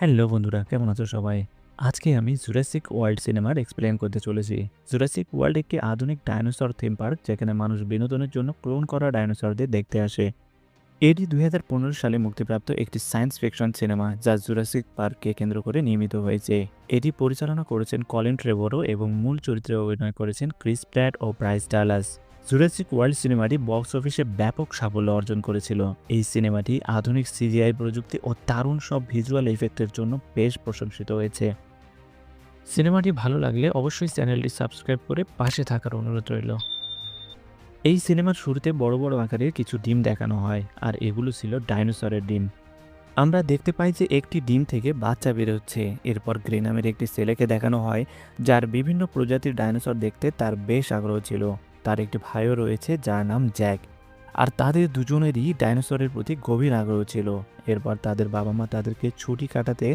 Hello বন্ধুরা, কেমন আছো সবাই? আজকে আমি জুরাসিক ওয়ার্ল্ড সিনেমার এক্সপ্লেইন করতে চলেছি। জুরাসিক ওয়ার্ল্ড একটি আধুনিক ডাইনোসর থিম পার্ক যেখানে মানুষ বিনোদনের জন্য ক্লোন করা ডাইনোসরদের দেখতে আসে। এটি ২০১৫ সালে মুক্তিপ্রাপ্ত একটি সায়েন্স ফিকশন সিনেমা যা জুরাসিক পার্ককে কেন্দ্র করে নির্মিত হয়েছে। এটি পরিচালনা করেছেন কলিন ট্রেভরো এবং মূল চরিত্রে অভিনয় করেছেন ক্রিস প্র্যাট ও ব্রাইস ডালাস। জুরাসিক ওয়ার্ল্ড সিনেমাটি বক্স অফিসে ব্যাপক সাফল্য অর্জন করেছিল। এই সিনেমাটি আধুনিক সিজিআই প্রযুক্তি ও দারুণ সব ভিজুয়াল ইফেক্টের জন্য বেশ প্রশংসিত হয়েছে। সিনেমাটি ভালো লাগলে অবশ্যই চ্যানেলটি সাবস্ক্রাইব করে পাশে থাকার অনুরোধ রইল। এই সিনেমার শুরুতে বড় বড় আকারের কিছু ডিম দেখানো হয়, আর এগুলো ছিল ডাইনোসরের ডিম। আমরা দেখতে পাই যে একটি ডিম থেকে বাচ্চা বেরোচ্ছে। এরপর গ্রে নামের একটি ছেলেকে দেখানো হয়, যার বিভিন্ন প্রজাতির ডাইনোসর দেখতে তার বেশ আগ্রহ ছিল। তার একটি ভাইও রয়েছে যার নাম জ্যাক, আর তাদের দুজনেরই ডাইনোসরের প্রতি গভীর আগ্রহ ছিল। এরপর তাদের বাবা মা তাদেরকে ছুটি কাটাতে